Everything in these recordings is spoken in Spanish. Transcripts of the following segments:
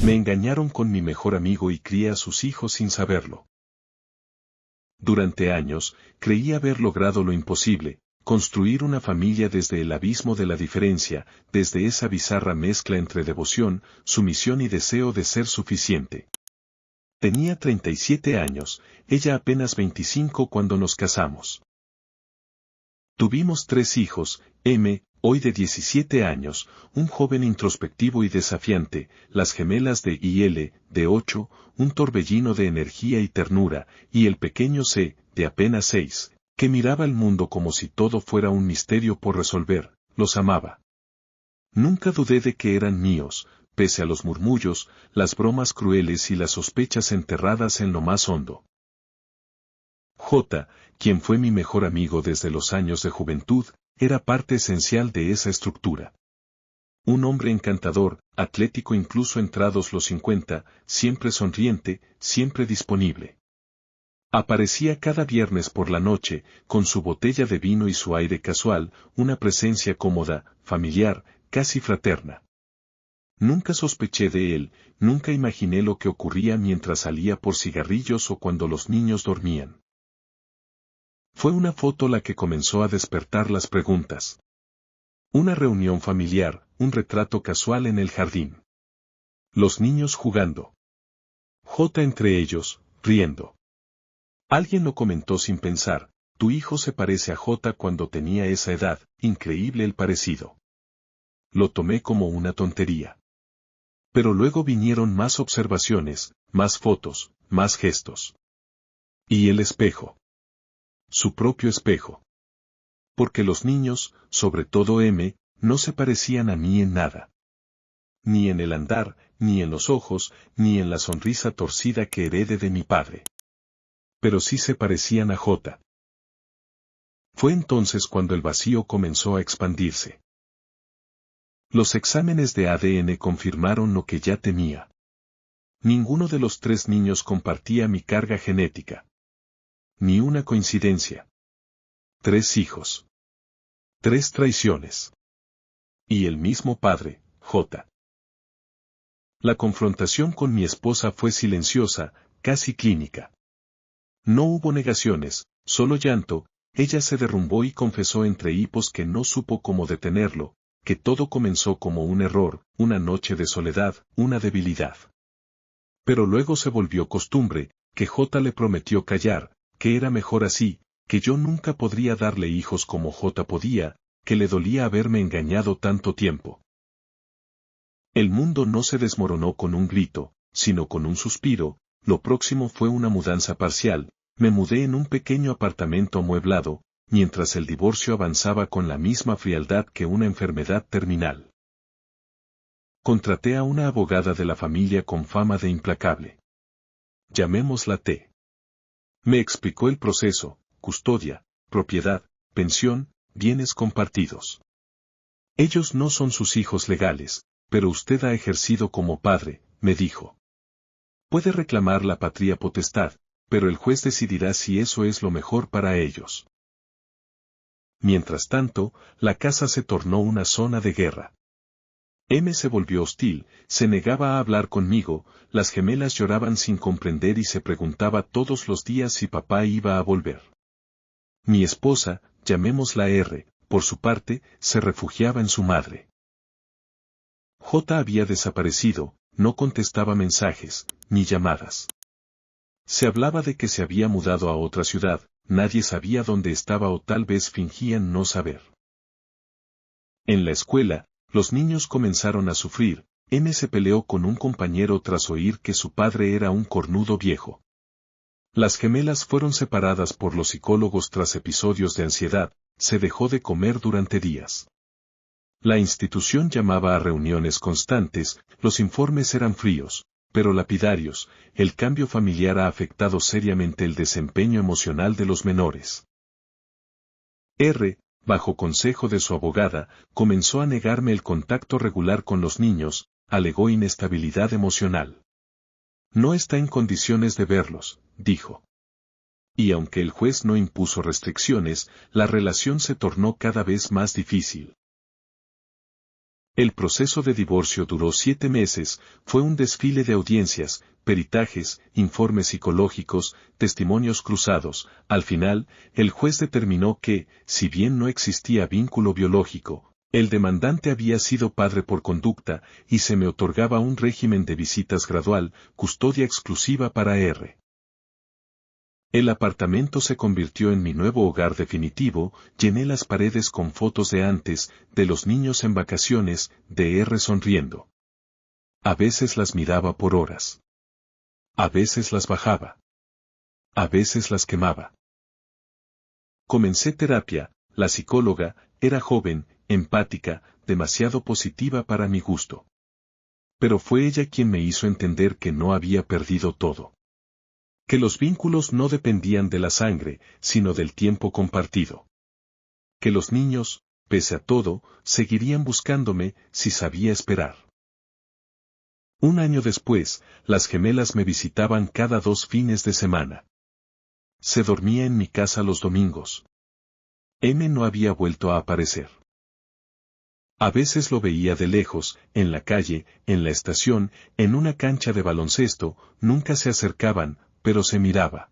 Me engañaron con mi mejor amigo y crié a sus hijos sin saberlo. Durante años, creí haber logrado lo imposible, construir una familia desde el abismo de la diferencia, desde esa bizarra mezcla entre devoción, sumisión y deseo de ser suficiente. Tenía 37 años, ella apenas 25 cuando nos casamos. Tuvimos 3 hijos, M, hoy de 17 años, un joven introspectivo y desafiante, las gemelas de IL, de 8, un torbellino de energía y ternura, y el pequeño C, de apenas 6, que miraba el mundo como si todo fuera un misterio por resolver. Los amaba. Nunca dudé de que eran míos, pese a los murmullos, las bromas crueles y las sospechas enterradas en lo más hondo. J, quien fue mi mejor amigo desde los años de juventud, era parte esencial de esa estructura. Un hombre encantador, atlético incluso entrados los 50, siempre sonriente, siempre disponible. Aparecía cada viernes por la noche, con su botella de vino y su aire casual, una presencia cómoda, familiar, casi fraterna. Nunca sospeché de él, nunca imaginé lo que ocurría mientras salía por cigarrillos o cuando los niños dormían. Fue una foto la que comenzó a despertar las preguntas. Una reunión familiar, un retrato casual en el jardín. Los niños jugando. J entre ellos, riendo. Alguien lo comentó sin pensar, tu hijo se parece a J cuando tenía esa edad, increíble el parecido. Lo tomé como una tontería. Pero luego vinieron más observaciones, más fotos, más gestos. Y el espejo. Su propio espejo. Porque los niños, sobre todo M, no se parecían a mí en nada. Ni en el andar, ni en los ojos, ni en la sonrisa torcida que herede de mi padre. Pero sí se parecían a J. Fue entonces cuando el vacío comenzó a expandirse. Los exámenes de ADN confirmaron lo que ya temía. Ninguno de los 3 niños compartía mi carga genética. Ni una coincidencia. 3 hijos. 3 traiciones. Y el mismo padre, J. La confrontación con mi esposa fue silenciosa, casi clínica. No hubo negaciones, solo llanto. Ella se derrumbó y confesó entre hipos que no supo cómo detenerlo, que todo comenzó como un error, una noche de soledad, una debilidad. Pero luego se volvió costumbre, que J le prometió callar, que era mejor así, que yo nunca podría darle hijos como J podía, que le dolía haberme engañado tanto tiempo. El mundo no se desmoronó con un grito, sino con un suspiro. Lo próximo fue una mudanza parcial. Me mudé en un pequeño apartamento amueblado, mientras el divorcio avanzaba con la misma frialdad que una enfermedad terminal. Contraté a una abogada de la familia con fama de implacable. Llamémosla T. Me explicó el proceso, custodia, propiedad, pensión, bienes compartidos. Ellos no son sus hijos legales, pero usted ha ejercido como padre, me dijo. Puede reclamar la patria potestad, pero el juez decidirá si eso es lo mejor para ellos. Mientras tanto, la casa se tornó una zona de guerra. M se volvió hostil, se negaba a hablar conmigo, las gemelas lloraban sin comprender y se preguntaba todos los días si papá iba a volver. Mi esposa, llamémosla R, por su parte, se refugiaba en su madre. J había desaparecido, no contestaba mensajes, ni llamadas. Se hablaba de que se había mudado a otra ciudad, nadie sabía dónde estaba o tal vez fingían no saber. En la escuela, los niños comenzaron a sufrir. M se peleó con un compañero tras oír que su padre era un cornudo viejo. Las gemelas fueron separadas por los psicólogos tras episodios de ansiedad, se dejó de comer durante días. La institución llamaba a reuniones constantes, los informes eran fríos, pero lapidarios. El cambio familiar ha afectado seriamente el desempeño emocional de los menores. R, bajo consejo de su abogada, comenzó a negarme el contacto regular con los niños, alegó inestabilidad emocional. No está en condiciones de verlos, dijo. Y aunque el juez no impuso restricciones, la relación se tornó cada vez más difícil. El proceso de divorcio duró 7 meses, fue un desfile de audiencias, peritajes, informes psicológicos, testimonios cruzados. Al final, el juez determinó que, si bien no existía vínculo biológico, el demandante había sido padre por conducta y se me otorgaba un régimen de visitas gradual, custodia exclusiva para R. El apartamento se convirtió en mi nuevo hogar definitivo, llené las paredes con fotos de antes, de los niños en vacaciones, de R sonriendo. A veces las miraba por horas. A veces las bajaba. A veces las quemaba. Comencé terapia, la psicóloga, era joven, empática, demasiado positiva para mi gusto. Pero fue ella quien me hizo entender que no había perdido todo. Que los vínculos no dependían de la sangre, sino del tiempo compartido. Que los niños, pese a todo, seguirían buscándome si sabía esperar. Un año después, las gemelas me visitaban cada 2 fines de semana. Se dormía en mi casa los domingos. M no había vuelto a aparecer. A veces lo veía de lejos, en la calle, en la estación, en una cancha de baloncesto, nunca se acercaban, pero se miraba.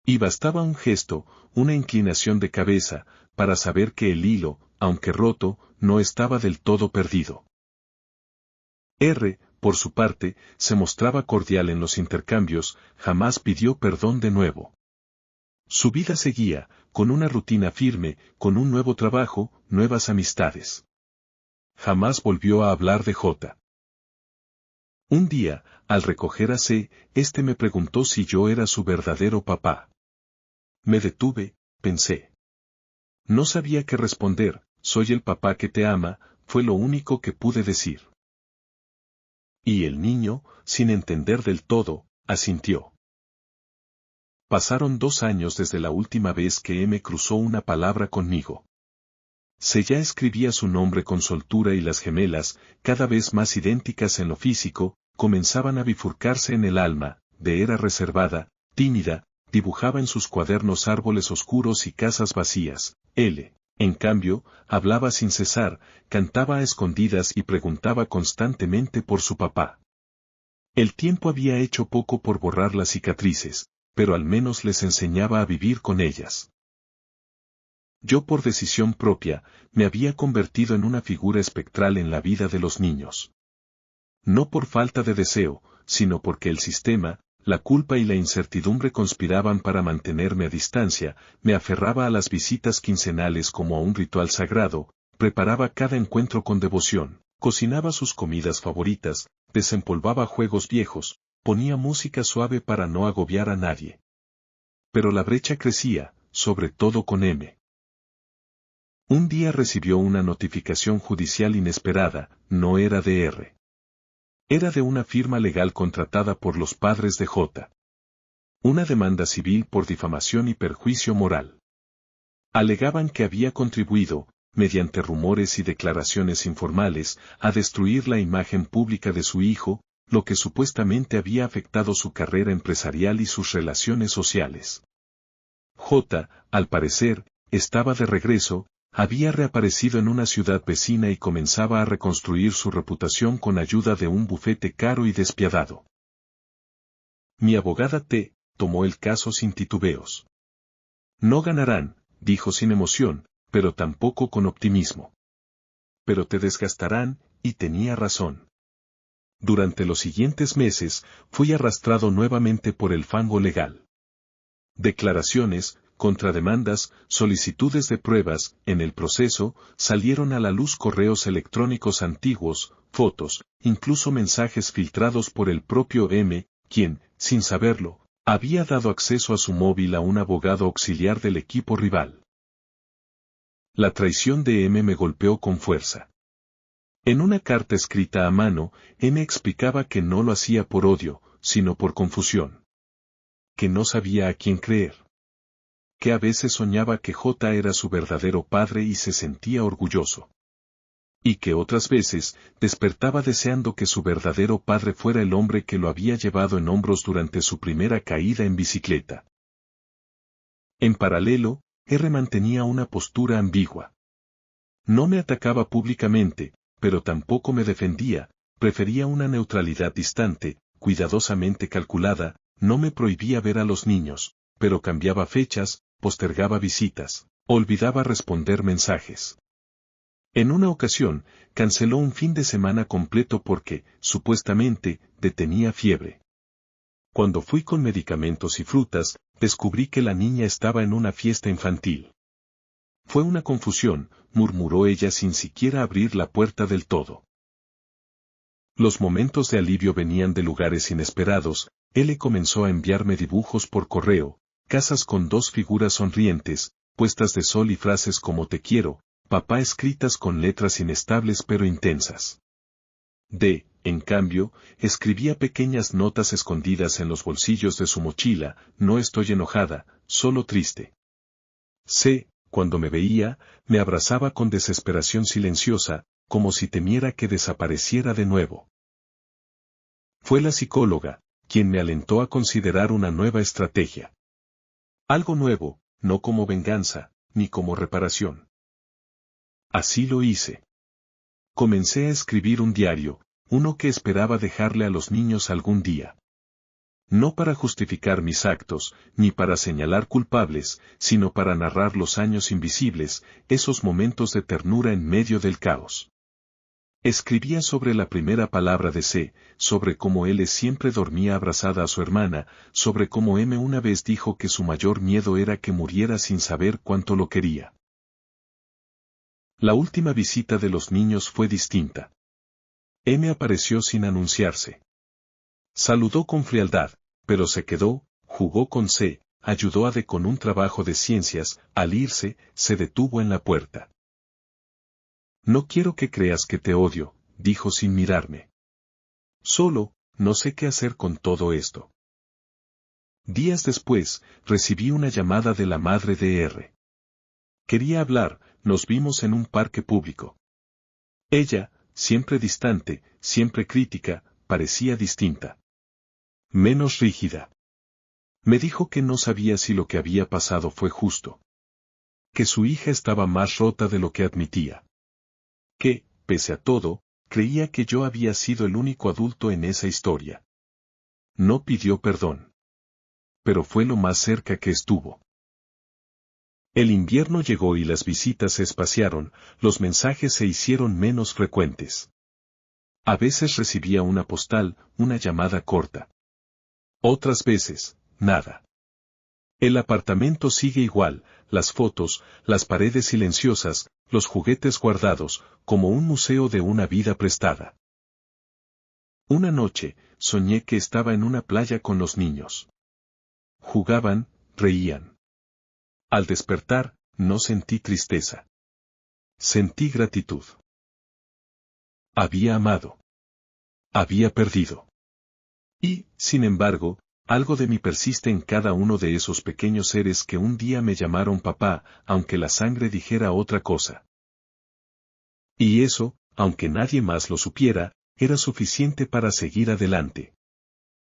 Y bastaba un gesto, una inclinación de cabeza, para saber que el hilo, aunque roto, no estaba del todo perdido. R, por su parte, se mostraba cordial en los intercambios, jamás pidió perdón de nuevo. Su vida seguía, con una rutina firme, con un nuevo trabajo, nuevas amistades. Jamás volvió a hablar de J. Un día, al recoger a C, este me preguntó si yo era su verdadero papá. Me detuve, pensé. No sabía qué responder, soy el papá que te ama, fue lo único que pude decir. Y el niño, sin entender del todo, asintió. Pasaron 2 años desde la última vez que M cruzó una palabra conmigo. Se ya escribía su nombre con soltura y las gemelas, cada vez más idénticas en lo físico, comenzaban a bifurcarse en el alma, de era reservada, tímida, dibujaba en sus cuadernos árboles oscuros y casas vacías. L, en cambio, hablaba sin cesar, cantaba a escondidas y preguntaba constantemente por su papá. El tiempo había hecho poco por borrar las cicatrices, pero al menos les enseñaba a vivir con ellas. Yo por decisión propia, me había convertido en una figura espectral en la vida de los niños. No por falta de deseo, sino porque el sistema, la culpa y la incertidumbre conspiraban para mantenerme a distancia, me aferraba a las visitas quincenales como a un ritual sagrado, preparaba cada encuentro con devoción, cocinaba sus comidas favoritas, desempolvaba juegos viejos, ponía música suave para no agobiar a nadie. Pero la brecha crecía, sobre todo con M. Un día recibió una notificación judicial inesperada, no era de R. Era de una firma legal contratada por los padres de J. Una demanda civil por difamación y perjuicio moral. Alegaban que había contribuido, mediante rumores y declaraciones informales, a destruir la imagen pública de su hijo, lo que supuestamente había afectado su carrera empresarial y sus relaciones sociales. J, al parecer, estaba de regreso, había reaparecido en una ciudad vecina y comenzaba a reconstruir su reputación con ayuda de un bufete caro y despiadado. Mi abogada T. tomó el caso sin titubeos. No ganarán, dijo sin emoción, pero tampoco con optimismo. Pero te desgastarán, y tenía razón. Durante los siguientes meses, fui arrastrado nuevamente por el fango legal. Declaraciones, contrademandas, solicitudes de pruebas, en el proceso, salieron a la luz correos electrónicos antiguos, fotos, incluso mensajes filtrados por el propio M, quien, sin saberlo, había dado acceso a su móvil a un abogado auxiliar del equipo rival. La traición de M me golpeó con fuerza. En una carta escrita a mano, M explicaba que no lo hacía por odio, sino por confusión. Que no sabía a quién creer. Que a veces soñaba que J era su verdadero padre y se sentía orgulloso. Y que otras veces, despertaba deseando que su verdadero padre fuera el hombre que lo había llevado en hombros durante su primera caída en bicicleta. En paralelo, R mantenía una postura ambigua. No me atacaba públicamente, pero tampoco me defendía, prefería una neutralidad distante, cuidadosamente calculada, no me prohibía ver a los niños, pero cambiaba fechas, postergaba visitas, olvidaba responder mensajes. En una ocasión, canceló un fin de semana completo porque, supuestamente, tenía fiebre. Cuando fui con medicamentos y frutas, descubrí que la niña estaba en una fiesta infantil. Fue una confusión, murmuró ella sin siquiera abrir la puerta del todo. Los momentos de alivio venían de lugares inesperados, él comenzó a enviarme dibujos por correo, casas con dos figuras sonrientes, puestas de sol y frases como te quiero, papá escritas con letras inestables pero intensas. En cambio, escribía pequeñas notas escondidas en los bolsillos de su mochila, no estoy enojada, solo triste. Cuando me veía, me abrazaba con desesperación silenciosa, como si temiera que desapareciera de nuevo. Fue la psicóloga, quien me alentó a considerar una nueva estrategia. Algo nuevo, no como venganza, ni como reparación. Así lo hice. Comencé a escribir un diario, uno que esperaba dejarle a los niños algún día. No para justificar mis actos, ni para señalar culpables, sino para narrar los años invisibles, esos momentos de ternura en medio del caos. Escribía sobre la primera palabra de C, sobre cómo L siempre dormía abrazada a su hermana, sobre cómo M una vez dijo que su mayor miedo era que muriera sin saber cuánto lo quería. La última visita de los niños fue distinta. M apareció sin anunciarse. Saludó con frialdad, pero se quedó, jugó con C, ayudó a D con un trabajo de ciencias, al irse, se detuvo en la puerta. No quiero que creas que te odio, dijo sin mirarme. Solo, no sé qué hacer con todo esto. Días después, recibí una llamada de la madre de R. Quería hablar, nos vimos en un parque público. Ella, siempre distante, siempre crítica, parecía distinta. Menos rígida. Me dijo que no sabía si lo que había pasado fue justo. Que su hija estaba más rota de lo que admitía. Que, pese a todo, creía que yo había sido el único adulto en esa historia. No pidió perdón. Pero fue lo más cerca que estuvo. El invierno llegó y las visitas se espaciaron, los mensajes se hicieron menos frecuentes. A veces recibía una postal, una llamada corta. Otras veces, nada. El apartamento sigue igual, las fotos, las paredes silenciosas, los juguetes guardados, como un museo de una vida prestada. Una noche, soñé que estaba en una playa con los niños. Jugaban, reían. Al despertar, no sentí tristeza. Sentí gratitud. Había amado. Había perdido. Y, sin embargo, algo de mí persiste en cada uno de esos pequeños seres que un día me llamaron papá, aunque la sangre dijera otra cosa. Y eso, aunque nadie más lo supiera, era suficiente para seguir adelante.